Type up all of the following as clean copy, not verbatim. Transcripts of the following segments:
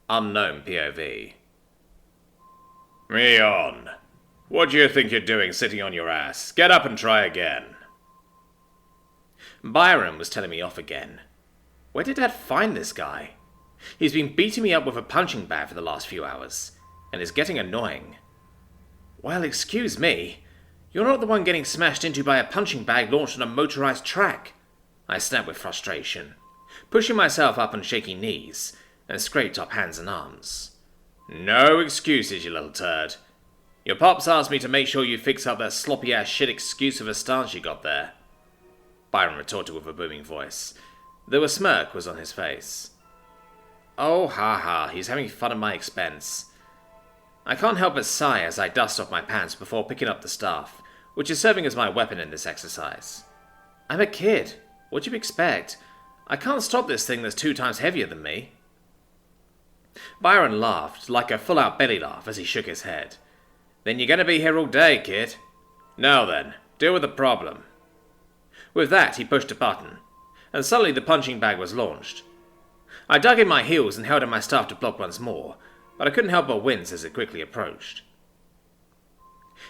Unknown POV. Rion, what do you think you're doing sitting on your ass? Get up and try again. Byron was telling me off again. Where did Dad find this guy? He's been beating me up with a punching bag for the last few hours, and is getting annoying. Well, excuse me. You're not the one getting smashed into by a punching bag launched on a motorized track. I snapped with frustration, pushing myself up on shaky knees, and scraped up hands and arms. No excuses, you little turd. Your pops asked me to make sure you fix up that sloppy-ass shit excuse of a stance you got there. Byron retorted with a booming voice, though a smirk was on his face. Oh, ha, he's having fun at my expense. I can't help but sigh as I dust off my pants before picking up the staff, which is serving as my weapon in this exercise. I'm a kid. What do you expect? I can't stop this thing that's 2 times heavier than me. Byron laughed, like a full-out belly laugh, as he shook his head. Then you're going to be here all day, kid. Now then, deal with the problem. With that, he pushed a button, and suddenly the punching bag was launched. I dug in my heels and held in my staff to block once more, but I couldn't help but wince as it quickly approached.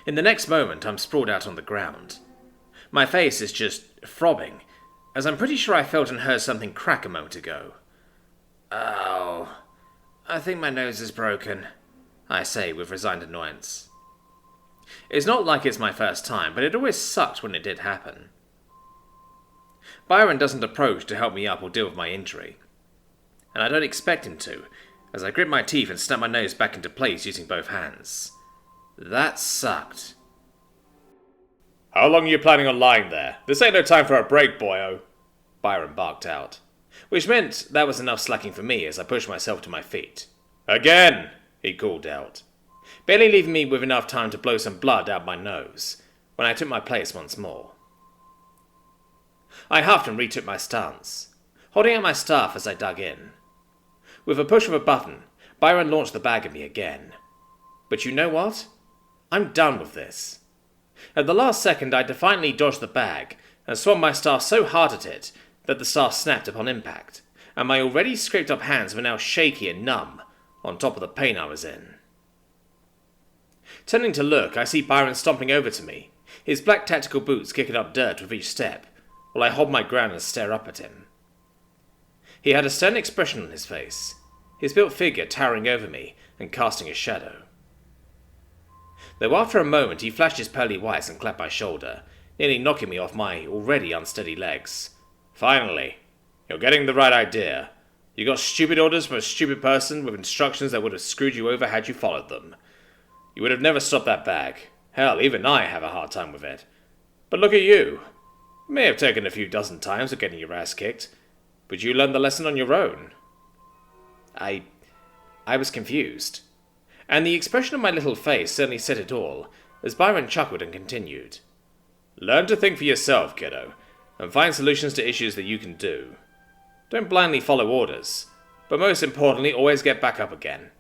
In the next moment, I'm sprawled out on the ground. My face is just throbbing, as I'm pretty sure I felt and heard something crack a moment ago. Oh, I think my nose is broken, I say with resigned annoyance. It's not like it's my first time, but it always sucked when it did happen. Byron doesn't approach to help me up or deal with my injury, and I don't expect him to, as I grip my teeth and snap my nose back into place using both hands. That sucked. How long are you planning on lying there? This ain't no time for a break, boyo, Byron barked out, which meant that was enough slacking for me as I pushed myself to my feet. Again, he called out, barely leaving me with enough time to blow some blood out my nose, when I took my place once more. I huffed and retook my stance, holding out my staff as I dug in. With a push of a button, Byron launched the bag at me again. But you know what? I'm done with this. At the last second, I defiantly dodged the bag and swung my staff so hard at it that the staff snapped upon impact, and my already scraped up hands were now shaky and numb on top of the pain I was in. Turning to look, I see Byron stomping over to me, his black tactical boots kicking up dirt with each step, while I hold my ground and stare up at him. He had a stern expression on his face, his built figure towering over me and casting a shadow. Though after a moment he flashed his pearly whites and clapped my shoulder, nearly knocking me off my already unsteady legs. Finally, you're getting the right idea. You got stupid orders from a stupid person with instructions that would have screwed you over had you followed them. You would have never stopped that bag. Hell, even I have a hard time with it. But look at you. It may have taken a few dozen times of getting your ass kicked, but you learned the lesson on your own. I was confused, and the expression of my little face certainly said it all, as Byron chuckled and continued. Learn to think for yourself, kiddo, and find solutions to issues that you can do. Don't blindly follow orders, but most importantly, always get back up again.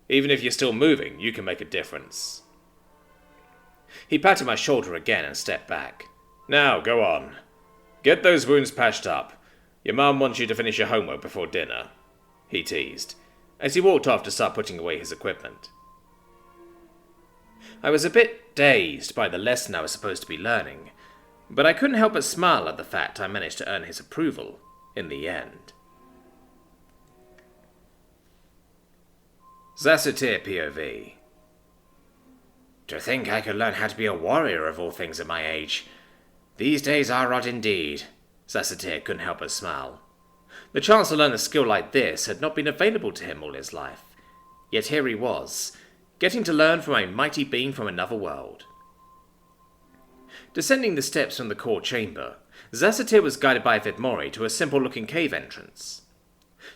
Even if you're still moving, you can make a difference. He patted my shoulder again and stepped back. Now, go on. Get those wounds patched up. Your mum wants you to finish your homework before dinner, he teased, as he walked off to start putting away his equipment. I was a bit dazed by the lesson I was supposed to be learning, but I couldn't help but smile at the fact I managed to earn his approval in the end. Zacateer POV. To think I could learn how to be a warrior of all things at my age. These days are odd indeed. Zacateer couldn't help but smile. The chance to learn a skill like this had not been available to him all his life. Yet here he was, getting to learn from a mighty being from another world. Descending the steps from the core chamber, Zacateer was guided by Vidmori to a simple-looking cave entrance.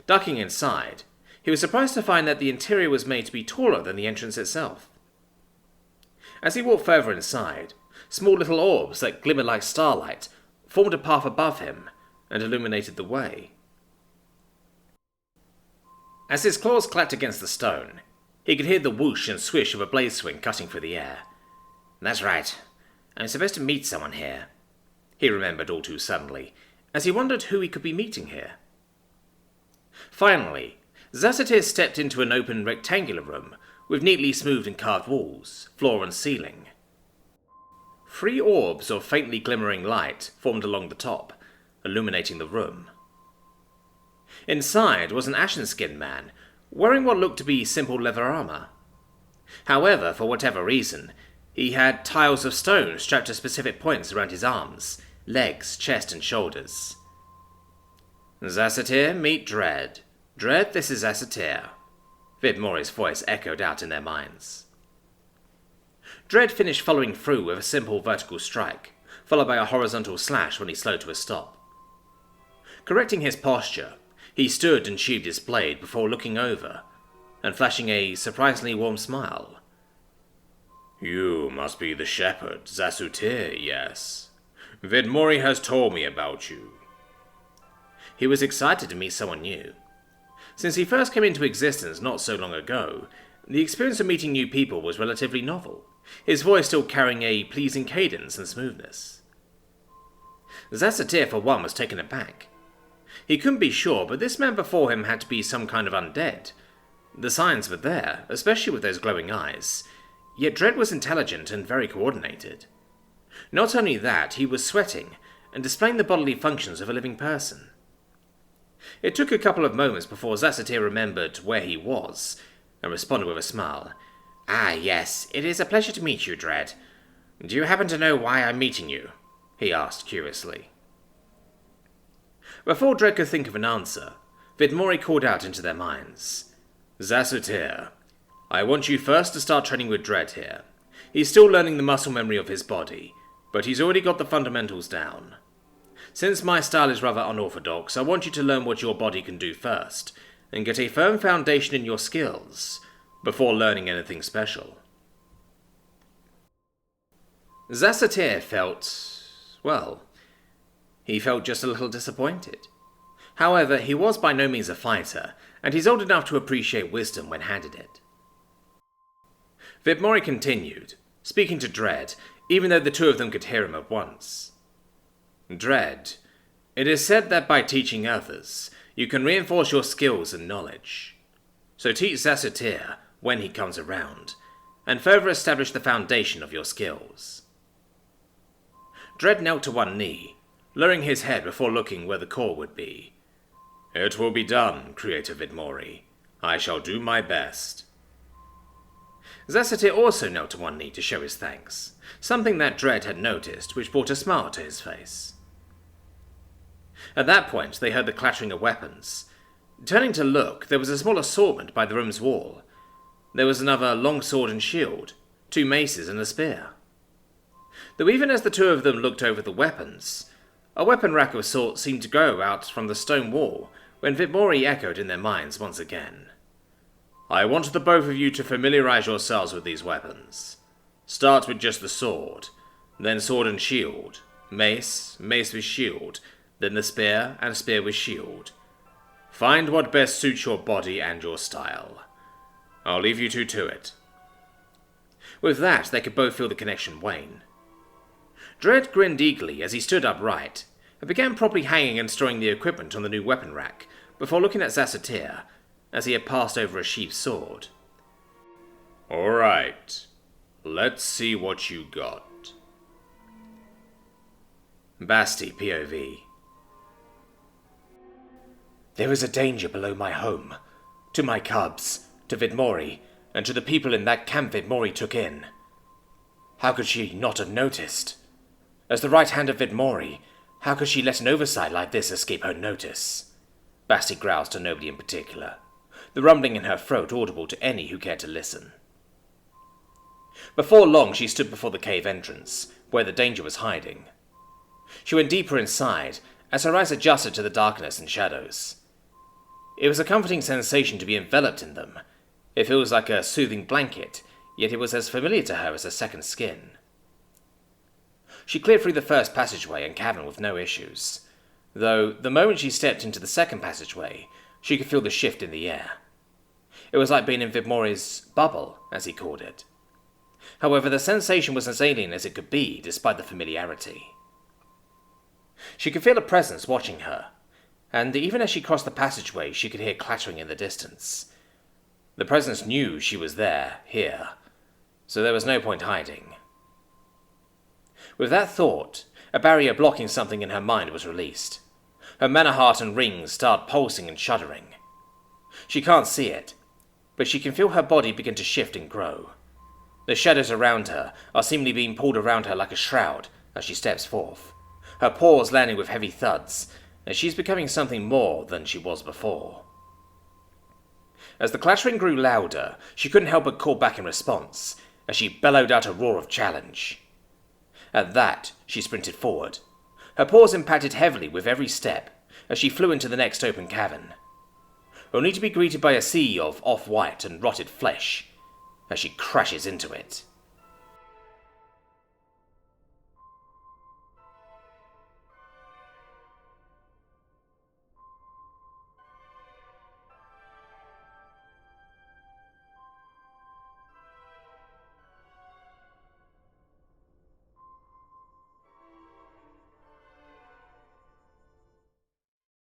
Ducking inside, he was surprised to find that the interior was made to be taller than the entrance itself. As he walked further inside, small little orbs that glimmered like starlight formed a path above him and illuminated the way. As his claws clacked against the stone, he could hear the whoosh and swish of a blade swing cutting through the air. That's right, I'm supposed to meet someone here, he remembered all too suddenly, as he wondered who he could be meeting here. Finally, Zacateer stepped into an open rectangular room with neatly smoothed and carved walls, floor and ceiling. 3 orbs of faintly glimmering light formed along the top, illuminating the room. Inside was an ashen-skinned man, wearing what looked to be simple leather armor. However, for whatever reason, he had tiles of stone strapped to specific points around his arms, legs, chest and shoulders. Zacateer, meet Dread. Dread, this is Zacateer. Vidmori's voice echoed out in their minds. Dread finished following through with a simple vertical strike, followed by a horizontal slash when he slowed to a stop. Correcting his posture, he stood and sheathed his blade before looking over, and flashing a surprisingly warm smile. You must be the shepherd, Zacateer, yes. Vidmori has told me about you. He was excited to meet someone new. Since he first came into existence not so long ago, the experience of meeting new people was relatively novel, his voice still carrying a pleasing cadence and smoothness. Zacateer, for one, was taken aback. He couldn't be sure, but this man before him had to be some kind of undead. The signs were there, especially with those glowing eyes, yet Dread was intelligent and very coordinated. Not only that, he was sweating and displaying the bodily functions of a living person. It took a couple of moments before Zacateer remembered where he was, and responded with a smile. Ah, yes, it is a pleasure to meet you, Dread. Do you happen to know why I'm meeting you? He asked curiously. Before Dread could think of an answer, Vidmori called out into their minds. Zacateer, I want you first to start training with Dread here. He's still learning the muscle memory of his body, but he's already got the fundamentals down. Since my style is rather unorthodox, I want you to learn what your body can do first, and get a firm foundation in your skills, before learning anything special. Zacateer felt, well, he felt just a little disappointed. However, he was by no means a fighter, and he's old enough to appreciate wisdom when handed it. Vidmori continued, speaking to Dread, even though the two of them could hear him at once. Dread, it is said that by teaching others, you can reinforce your skills and knowledge. So teach Zacateer when he comes around, and further establish the foundation of your skills. Dread knelt to one knee, lowering his head before looking where the core would be. It will be done, Creator Vidmori. I shall do my best. Zacateer also knelt to one knee to show his thanks, something that Dread had noticed, which brought a smile to his face. At that point, they heard the clattering of weapons. Turning to look, there was a small assortment by the room's wall. There was another long sword and shield, 2 maces and a spear. Though even as the two of them looked over the weapons, a weapon rack of sorts seemed to grow out from the stone wall when Vidmori echoed in their minds once again. I want the both of you to familiarize yourselves with these weapons. Start with just the sword, then sword and shield, mace, mace with shield, then the spear and spear with shield. Find what best suits your body and your style. I'll leave you two to it. With that, they could both feel the connection wane. Dread grinned eagerly as he stood upright, and began properly hanging and storing the equipment on the new weapon rack, before looking at Zacateer, as he had passed over a sheathed sword. Alright, let's see what you got. Basti, POV. There is a danger below my home, to my cubs, to Vidmori, and to the people in that camp Vidmori took in. How could she not have noticed? As the right hand of Vidmori, how could she let an oversight like this escape her notice? Basti growled to nobody in particular, the rumbling in her throat audible to any who cared to listen. Before long she stood before the cave entrance, where the danger was hiding. She went deeper inside, as her eyes adjusted to the darkness and shadows. It was a comforting sensation to be enveloped in them. It feels like a soothing blanket, yet it was as familiar to her as a second skin. She cleared through the first passageway and cavern with no issues, though the moment she stepped into the second passageway, she could feel the shift in the air. It was like being in Vidmori's bubble, as he called it. However, the sensation was as alien as it could be, despite the familiarity. She could feel a presence watching her, And even as she crossed the passageway, she could hear clattering in the distance. The presence knew she was there, here, so there was no point hiding. With that thought, a barrier blocking something in her mind was released. Her mana heart and rings start pulsing and shuddering. She can't see it, but she can feel her body begin to shift and grow. The shadows around her are seemingly being pulled around her like a shroud as she steps forth, her paws landing with heavy thuds, as she's becoming something more than she was before. As the clattering grew louder, she couldn't help but call back in response, as she bellowed out a roar of challenge. At that, she sprinted forward. Her paws impacted heavily with every step as she flew into the next open cavern, only to be greeted by a sea of off-white and rotted flesh as she crashes into it.